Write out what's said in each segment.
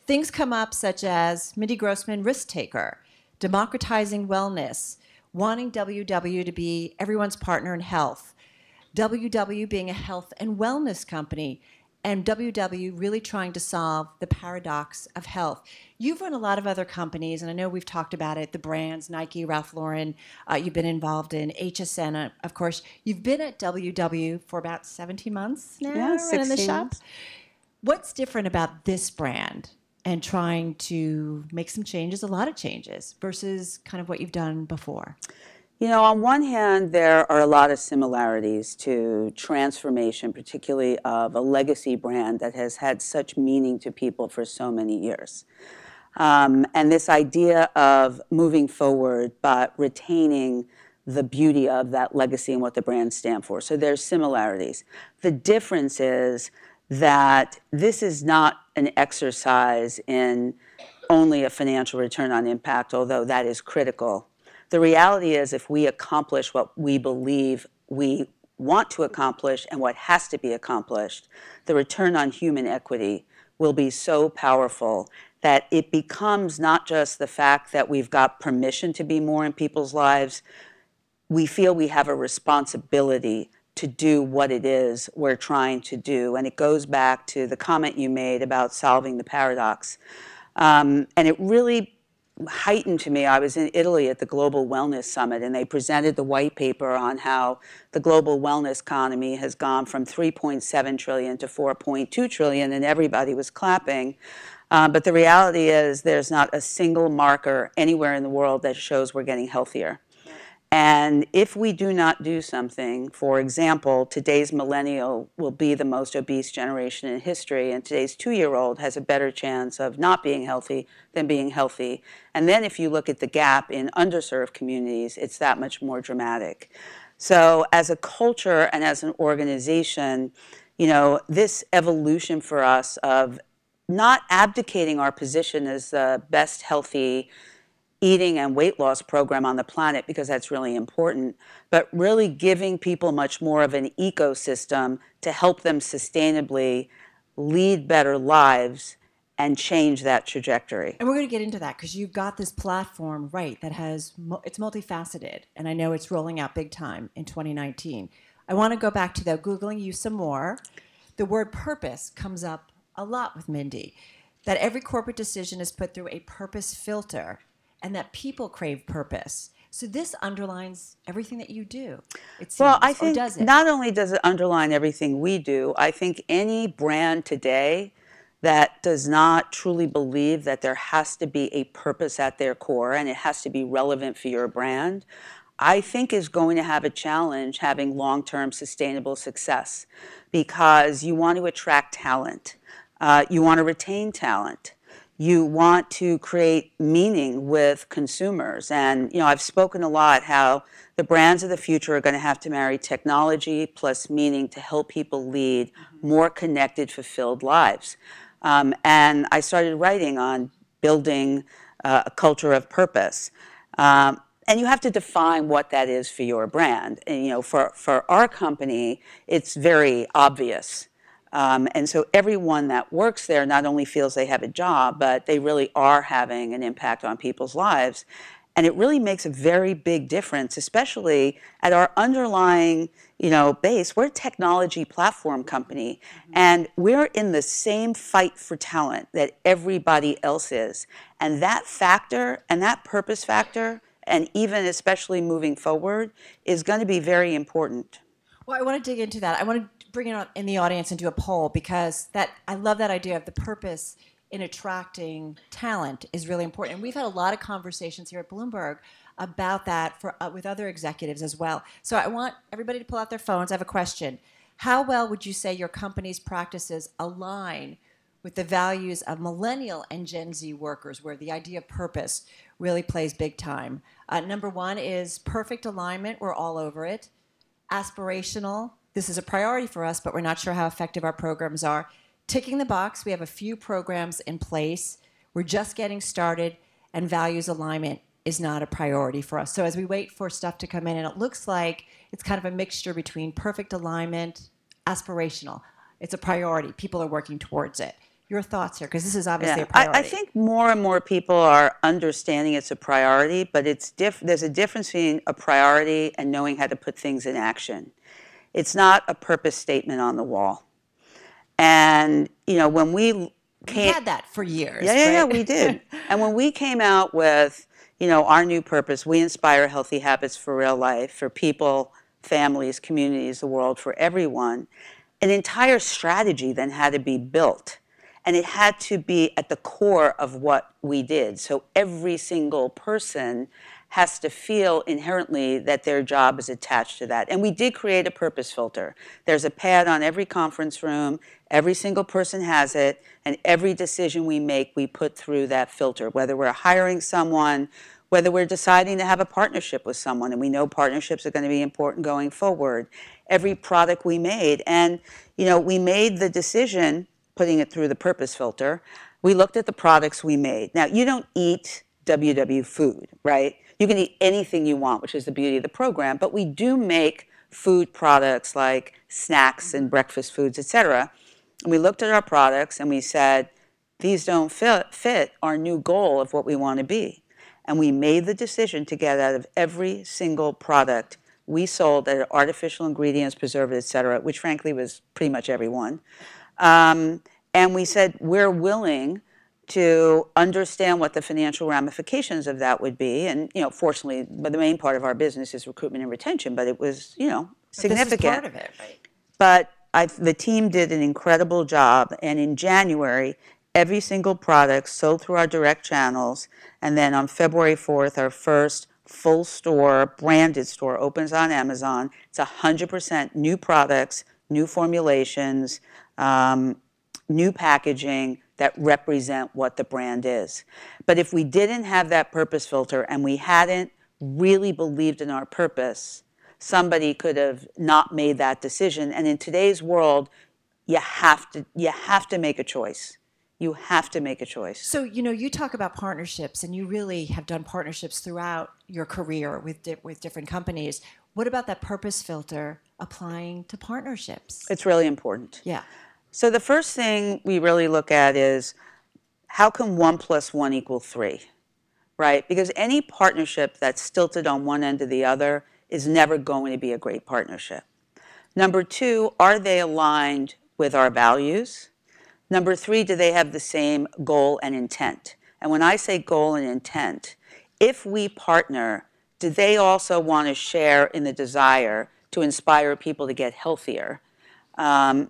things come up such as Mindy Grossman, risk taker, democratizing wellness, wanting WW to be everyone's partner in health, WW being a health and wellness company, and WW really trying to solve the paradox of health. You've run a lot of other companies, and I know we've talked about it, the brands, Nike, Ralph Lauren. You've been involved in HSN, of course. You've been at WW for about 17 months now, Yeah, running the 16 shop. months. What's different about this brand and trying to make some changes, a lot of changes, versus kind of what you've done before? You know, on one hand, there are a lot of similarities to transformation, particularly of a legacy brand that has had such meaning to people for so many years. And this idea of moving forward, but retaining the beauty of that legacy and what the brands stand for. So there's similarities. The difference is that this is not an exercise in only a financial return on impact, although that is critical. The reality is if we accomplish what we believe we want to accomplish and what has to be accomplished, the return on human equity will be so powerful that it becomes not just the fact that we've got permission to be more in people's lives, we feel we have a responsibility to do what it is we're trying to do. And it goes back to the comment you made about solving the paradox. And it really heightened to me. I was in Italy at the Global Wellness Summit, and they presented the white paper on how the global wellness economy has gone from 3.7 trillion to 4.2 trillion, and everybody was clapping. But the reality is there's not a single marker anywhere in the world that shows we're getting healthier. And if we do not do something, for example, today's millennial will be the most obese generation in history, and today's 2-year-old has a better chance of not being healthy than being healthy. And then if you look at the gap in underserved communities, it's that much more dramatic. So as a culture and as an organization, you know, this evolution for us of not abdicating our position as the best healthy eating and weight loss program on the planet, because that's really important, but really giving people much more of an ecosystem to help them sustainably lead better lives and change that trajectory. And we're going to get into that because you've got this platform, right, that has, it's multifaceted, and I know it's rolling out big time in 2019. I want to go back to, though, Googling you some more. The word purpose comes up a lot with Mindy, that every corporate decision is put through a purpose filter, and that people crave purpose. So this underlines everything that you do, it seems. Well, I think does it? Not only does it underline everything we do, I think any brand today that does not truly believe that there has to be a purpose at their core and it has to be relevant for your brand, I think is going to have a challenge having long-term sustainable success, because you want to attract talent. You want to retain talent. You want to create meaning with consumers. And, you know, I've spoken a lot how the brands of the future are going to have to marry technology plus meaning to help people lead more connected, fulfilled lives. And I started writing on building a culture of purpose. And you have to define what that is for your brand. And, you know, for our company, it's very obvious. And so everyone that works there not only feels they have a job, but they really are having an impact on people's lives. And it really makes a very big difference, especially at our underlying, you know, base. We're a technology platform company, and we're in the same fight for talent that everybody else is. And that factor and that purpose factor, and even especially moving forward, is going to be very important. Well, I want to dig into that. I want to bring it in the audience and do a poll, because that I love that idea of the purpose in attracting talent is really important. And we've had a lot of conversations here at Bloomberg about that with other executives as well. So I want everybody to pull out their phones. I have a question. How well would you say your company's practices align with the values of millennial and Gen Z workers, where the idea of purpose really plays big time? Number one is perfect alignment. We're all over it. Aspirational. This is a priority for us, but we're not sure how effective our programs are. Ticking the box. We have a few programs in place. We're just getting started, and values alignment is not a priority for us. So as we wait for stuff to come in, and it looks like it's kind of a mixture between perfect alignment, aspirational. It's a priority. People are working towards it. Your thoughts here, because this is obviously Yeah, a priority. I think more and more people are understanding it's a priority, but there's a difference between a priority and knowing how to put things in action. It's not a purpose statement on the wall. And, when we had that for years, yeah, right? we did. And when we came out with, our new purpose, we inspire healthy habits for real life, for people, families, communities, the world, for everyone, an entire strategy then had to be built. And it had to be at the core of what we did. So every single person has to feel inherently that their job is attached to that. And we did create a purpose filter. There's a pad on every conference room. Every single person has it. And every decision we make, we put through that filter, whether we're hiring someone, whether we're deciding to have a partnership with someone, and we know partnerships are going to be important going forward, every product we made. And, we made the decision, putting it through the purpose filter, we looked at the products we made. Now, you don't eat WW food, right? You can eat anything you want, which is the beauty of the program, but we do make food products like snacks and breakfast foods, et cetera. And we looked at our products and we said, these don't fit our new goal of what we want to be. And we made the decision to get out of every single product we sold that had artificial ingredients, preservatives, et cetera, which frankly was pretty much everyone. And we said, we're willing to understand what the financial ramifications of that would be. And, fortunately, but the main part of our business is recruitment and retention, but it was, significant. This is part of it, right? But the team did an incredible job. And in January, every single product sold through our direct channels. And then on February 4th, our first full store, branded store opens on Amazon. It's 100% new products, new formulations, new packaging that represent what the brand is. But if we didn't have that purpose filter and we hadn't really believed in our purpose, somebody could have not made that decision. And in today's world, you have to make a choice. You have to make a choice. So, you talk about partnerships, and you really have done partnerships throughout your career with different companies. What about that purpose filter applying to partnerships? It's really important. Yeah. So the first thing we really look at is, how can 1 + 1 = 3, right? Because any partnership that's stilted on one end or the other is never going to be a great partnership. Number 2, are they aligned with our values? Number 3, do they have the same goal and intent? And when I say goal and intent, if we partner, do they also want to share in the desire to inspire people to get healthier? And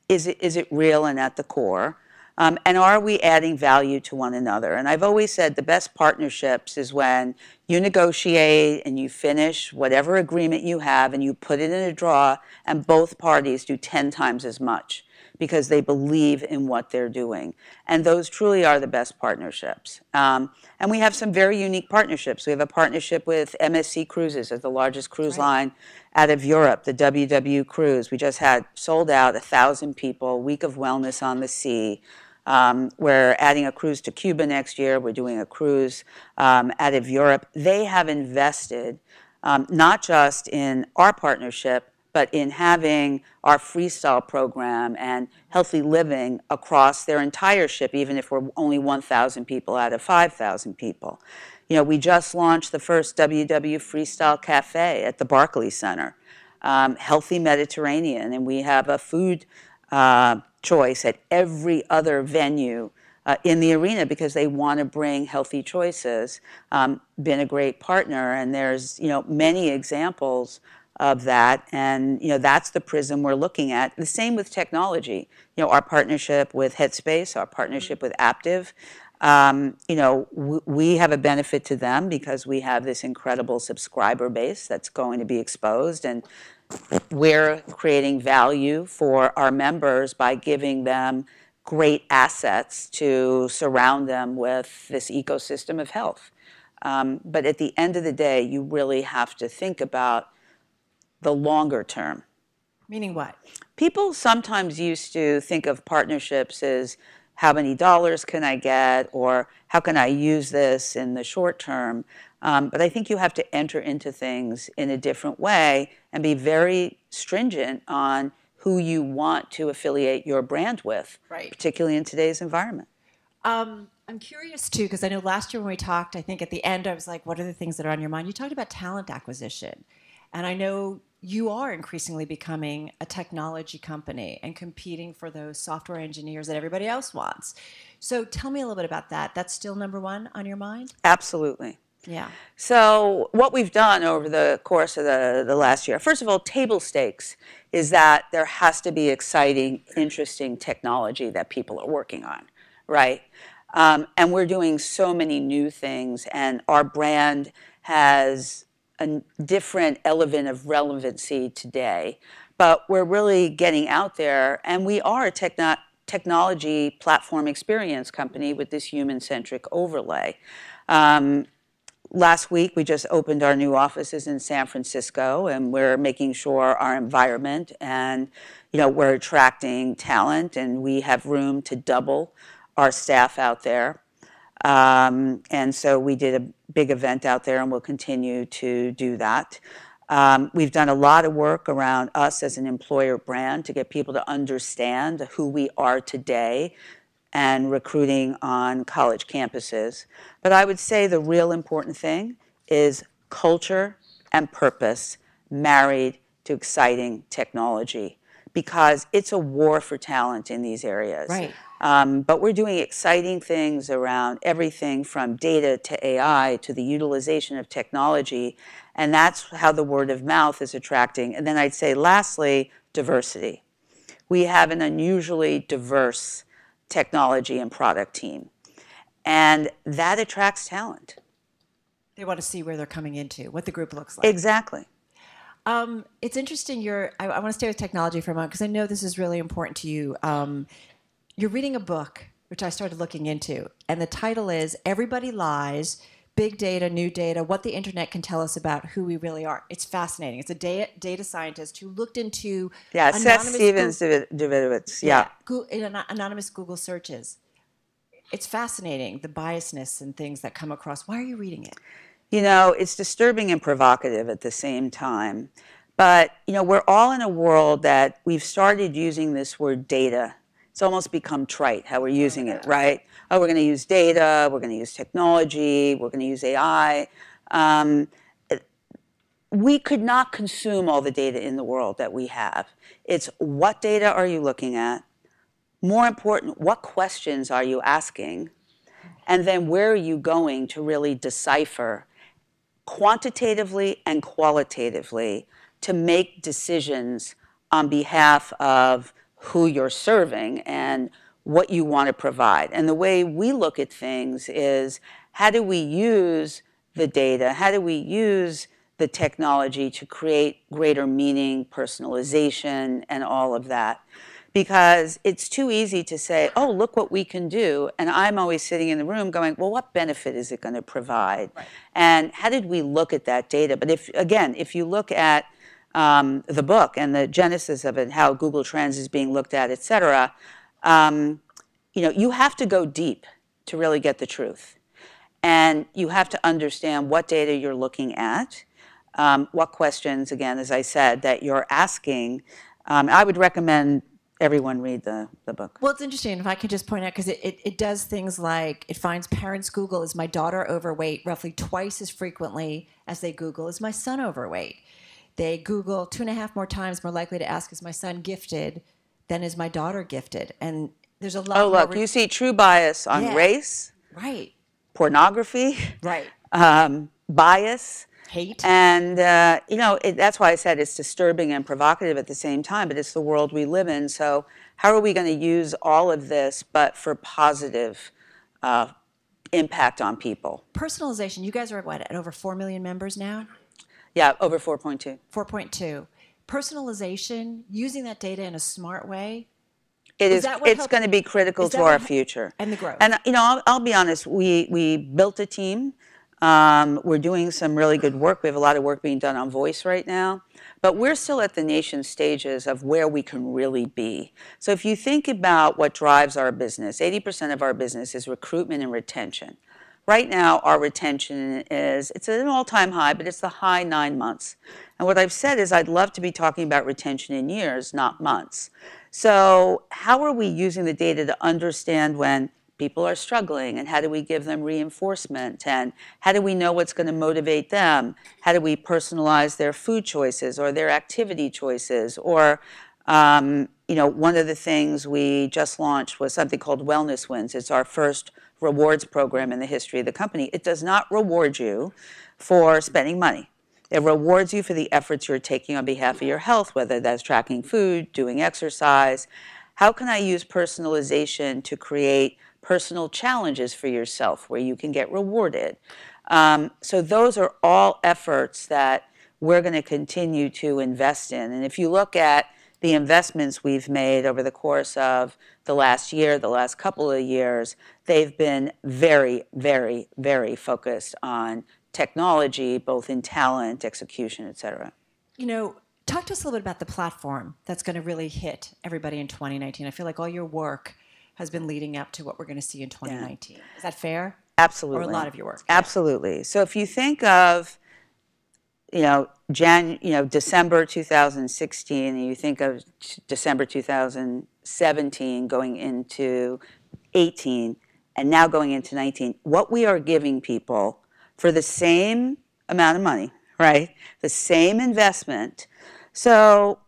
is it real and at the core? And are we adding value to one another? And I've always said the best partnerships is when you negotiate and you finish whatever agreement you have and you put it in a drawer and both parties do 10 times as much because they believe in what they're doing. And those truly are the best partnerships. And we have some very unique partnerships. We have a partnership with MSC Cruises, as the largest cruise line out of Europe, the WW Cruise. We just had sold out 1,000 people, week of wellness on the sea. We're adding a cruise to Cuba next year. We're doing a cruise out of Europe. They have invested not just in our partnership, but in having our freestyle program and healthy living across their entire ship, even if we're only 1,000 people out of 5,000 people. We just launched the first WW Freestyle Cafe at the Barclays Center, Healthy Mediterranean, and we have a food choice at every other venue in the arena because they want to bring healthy choices. Been a great partner, and there's many examples of that, and that's the prism we're looking at. The same with technology. Our partnership with Headspace, our partnership with Aptiv. We have a benefit to them because we have this incredible subscriber base that's going to be exposed, and we're creating value for our members by giving them great assets to surround them with this ecosystem of health. But at the end of the day, you really have to think about the longer term. Meaning what? People sometimes used to think of partnerships as how many dollars can I get or how can I use this in the short term. But I think you have to enter into things in a different way and be very stringent on who you want to affiliate your brand with, Right. particularly in today's environment. I'm curious too, because I know last year when we talked, I think at the end I was like, what are the things that are on your mind? You talked about talent acquisition. And I know you are increasingly becoming a technology company and competing for those software engineers that everybody else wants. So tell me a little bit about that. That's still number one on your mind? Absolutely. Yeah. So what we've done over the course of the last year, first of all, table stakes is that there has to be exciting, interesting technology that people are working on, right? And we're doing so many new things, and our brand has a different element of relevancy today. But we're really getting out there, and we are a technology platform experience company with this human-centric overlay. Last week, we just opened our new offices in San Francisco, and we're making sure our environment and, we're attracting talent, and we have room to double our staff out there. And so we did a big event out there, and we'll continue to do that. We've done a lot of work around us as an employer brand to get people to understand who we are today and recruiting on college campuses. But I would say the real important thing is culture and purpose married to exciting technology, because it's a war for talent in these areas. Right. But we're doing exciting things around everything from data to AI to the utilization of technology, and that's how the word of mouth is attracting. And then I'd say lastly, diversity. We have an unusually diverse technology and product team, and that attracts talent. They want to see where they're coming into, what the group looks like. Exactly. It's interesting. I want to stay with technology for a moment because I know this is really important to you. You're reading a book, which I started looking into, and the title is Everybody Lies, Big Data, New Data, What the Internet Can Tell Us About Who We Really Are. It's fascinating. It's a data scientist who looked into Seth Stevens-Davidowitz. Anonymous Google searches. It's fascinating, the biasness and things that come across. Why are you reading it? It's disturbing and provocative at the same time. But, we're all in a world that we've started using this word data. It's almost become trite how we're using it, right? Oh, we're going to use data, we're going to use technology, we're going to use AI. We could not consume all the data in the world that we have. It's what data are you looking at? More important, what questions are you asking? And then where are you going to really decipher quantitatively and qualitatively to make decisions on behalf of who you're serving and what you want to provide. And the way we look at things is, how do we use the data? How do we use the technology to create greater meaning, personalization, and all of that? Because it's too easy to say, oh, look what we can do. And I'm always sitting in the room going, well, what benefit is it going to provide? Right. And how did we look at that data? But if you look at the book and the genesis of it, how Google Trends is being looked at, et cetera, you have to go deep to really get the truth. And you have to understand what data you're looking at, what questions, again, as I said, that you're asking. I would recommend everyone read the book. Well, it's interesting. If I could just point out, because it does things like it finds parents Google, is my daughter overweight, roughly twice as frequently as they Google, is my son overweight? They Google 2.5 more times more likely to ask, is my son gifted than is my daughter gifted? And there's a lot more... Oh, look, you see true bias on race. Right. Pornography. Right. Bias. Hate. And, that's why I said it's disturbing and provocative at the same time, but it's the world we live in. So how are we going to use all of this, but for positive impact on people? Personalization. You guys are at over 4 million members now? Yeah, over 4.2. 4.2. Personalization, using that data in a smart way. It's going to be critical to our future. And the growth. And, I'll be honest, we built a team. We're doing some really good work. We have a lot of work being done on voice right now. But we're still at the nascent stages of where we can really be. So if you think about what drives our business, 80% of our business is recruitment and retention. Right now, our retention it's at an all-time high, but it's the high 9 months. And what I've said is I'd love to be talking about retention in years, not months. So how are we using the data to understand when people are struggling, and how do we give them reinforcement, and how do we know what's going to motivate them? How do we personalize their food choices or their activity choices? Or one of the things we just launched was something called Wellness Wins. It's our first rewards program in the history of the company. It does not reward you for spending money. It rewards you for the efforts you're taking on behalf of your health, whether that's tracking food, doing exercise. How can I use personalization to create personal challenges for yourself where you can get rewarded? So those are all efforts that we're going to continue to invest in. And if you look at the investments we've made over the course of the last year, the last couple of years, they've been very, very, very focused on technology, both in talent, execution, et cetera. Talk to us a little bit about the platform that's going to really hit everybody in 2019. I feel like all your work has been leading up to what we're going to see in 2019. Is that fair? Absolutely. Or a lot of your work? Absolutely. So if you think of December 2016, and you think of December 2017 going into 18, and now going into 19, what we are giving people for the same amount of money, right? The same investment. So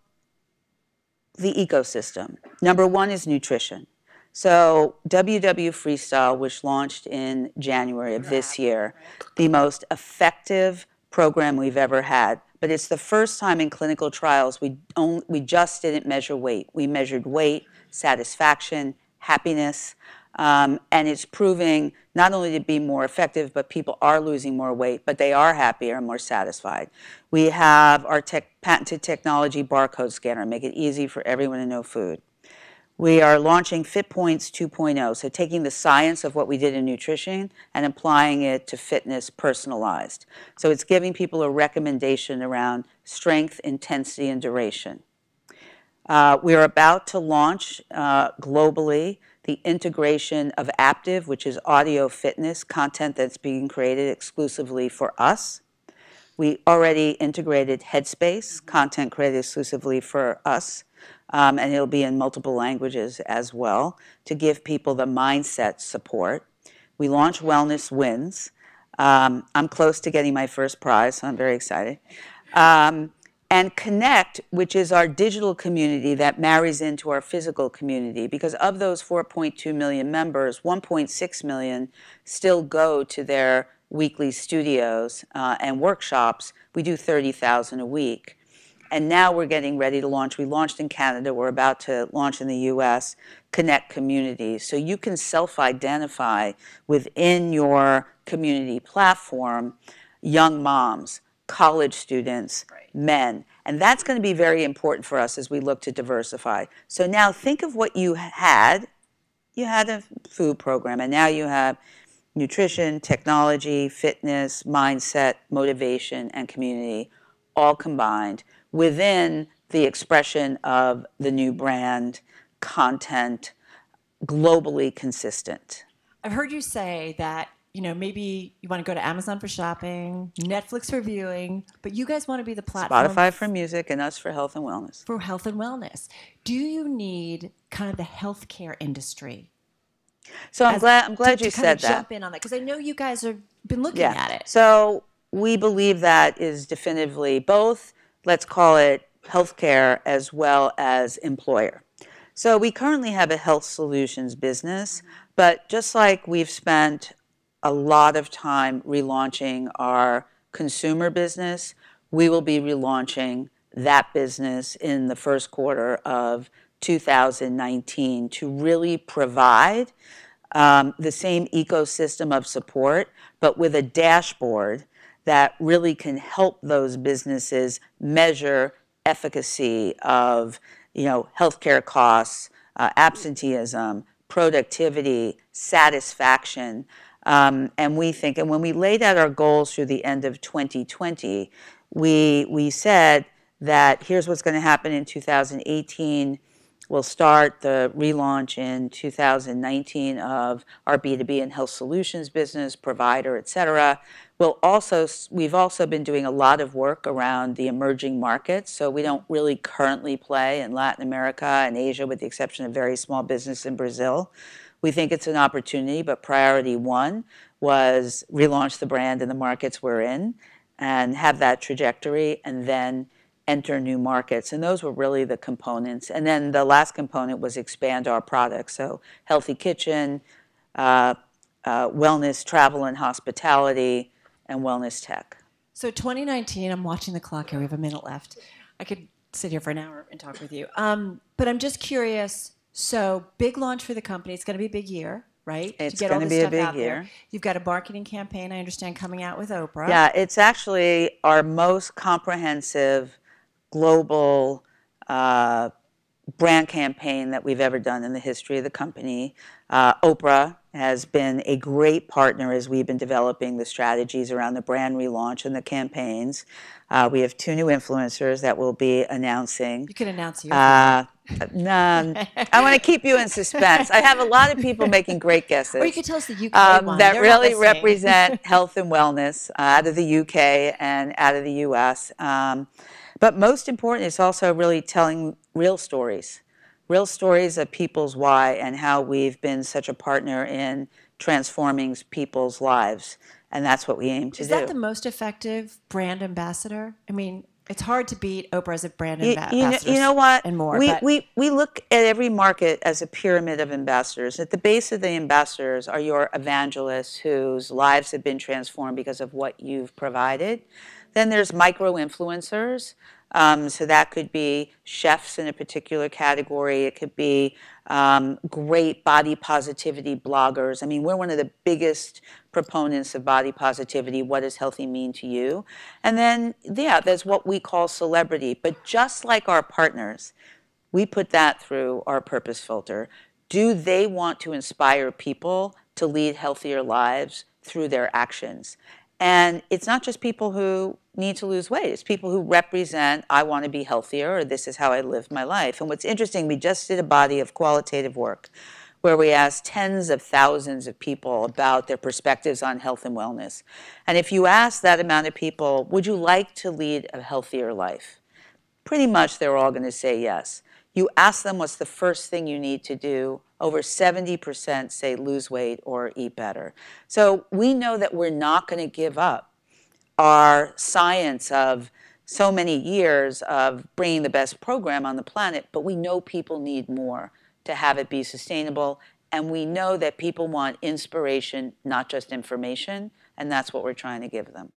the ecosystem. Number one is nutrition. So WW Freestyle, which launched in January of this year, the most effective program we've ever had. But it's the first time in clinical trials we just didn't measure weight. We measured weight, satisfaction, happiness, and it's proving not only to be more effective, but people are losing more weight, but they are happier and more satisfied. We have our patented technology barcode scanner, make it easy for everyone to know food. We are launching FitPoints 2.0, so taking the science of what we did in nutrition and applying it to fitness personalized. So it's giving people a recommendation around strength, intensity, and duration. We are about to launch globally the integration of Aptive, which is audio fitness content that's being created exclusively for us. We already integrated Headspace, content created exclusively for us, and it'll be in multiple languages as well, to give people the mindset support. We launched Wellness Wins. I'm close to getting my first prize, so I'm very excited. And Connect, which is our digital community that marries into our physical community, because of those 4.2 million members, 1.6 million still go to their weekly studios and workshops. We do 30,000 a week. And now we're getting ready to launch. We launched in Canada. We're about to launch in the US, Connect Communities. So you can self-identify within your community platform young moms, college students, men. And that's going to be very important for us as we look to diversify. So now think of what you had. You had a food program, and now you have nutrition, technology, fitness, mindset, motivation, and community all combined within the expression of the new brand, content, globally consistent. I've heard you say that maybe you want to go to Amazon for shopping, Netflix for viewing, but you guys want to be the platform. Spotify for music and us for health and wellness. For health and wellness. Do you need kind of the healthcare industry? So I'm glad you said that. Jump in on that, because I know you guys have been looking at it. So we believe that is definitively both, let's call it healthcare as well as employer. So we currently have a health solutions business, but just like we've spent a lot of time relaunching our consumer business, we will be relaunching that business in the first quarter of 2019 to really provide the same ecosystem of support, but with a dashboard that really can help those businesses measure efficacy of healthcare costs, absenteeism, productivity, satisfaction. And we think, and when we laid out our goals through the end of 2020, we said that here's what's going to happen in 2018. We'll start the relaunch in 2019 of our B2B and health solutions business, provider, et cetera. We've also been doing a lot of work around the emerging markets. So we don't really currently play in Latin America and Asia, with the exception of very small business in Brazil. We think it's an opportunity, but priority one was relaunch the brand in the markets we're in and have that trajectory, and then enter new markets. And those were really the components. And then the last component was expand our products. So healthy kitchen, wellness, travel and hospitality, and wellness tech. So 2019, I'm watching the clock here. We have a minute left. I could sit here for an hour and talk with you. But I'm just curious. So big launch for the company. It's going to be a big year, right? It's going to be a big year. You've got a marketing campaign, I understand, coming out with Oprah. Yeah, it's actually our most comprehensive global brand campaign that we've ever done in the history of the company. Oprah has been a great partner as we've been developing the strategies around the brand relaunch and the campaigns. We have 2 new influencers that we'll be announcing. You can announce you. No, I want to keep you in suspense. I have a lot of people making great guesses. Or you could tell us the UK one. That They're really not listening. represent health and wellness out of the UK and out of the US. But most important is also really telling real stories of people's why and how we've been such a partner in transforming people's lives. And that's what we aim to do. Is that the most effective brand ambassador? I mean, it's hard to beat Oprah as a brand ambassador. You know what? And more. We look at every market as a pyramid of ambassadors. At the base of the ambassadors are your evangelists whose lives have been transformed because of what you've provided. Then there's micro-influencers. So that could be chefs in a particular category. It could be great body positivity bloggers. I mean, we're one of the biggest proponents of body positivity. What does healthy mean to you? And then, yeah, there's what we call celebrity. But just like our partners, we put that through our purpose filter. Do they want to inspire people to lead healthier lives through their actions? And it's not just people who need to lose weight. It's people who represent, I want to be healthier, or this is how I live my life. And what's interesting, we just did a body of qualitative work where we asked tens of thousands of people about their perspectives on health and wellness. And if you ask that amount of people, would you like to lead a healthier life? Pretty much they're all going to say yes. You ask them what's the first thing you need to do, over 70% say lose weight or eat better. So we know that we're not going to give up our science of so many years of bringing the best program on the planet, but we know people need more to have it be sustainable. And we know that people want inspiration, not just information, and that's what we're trying to give them.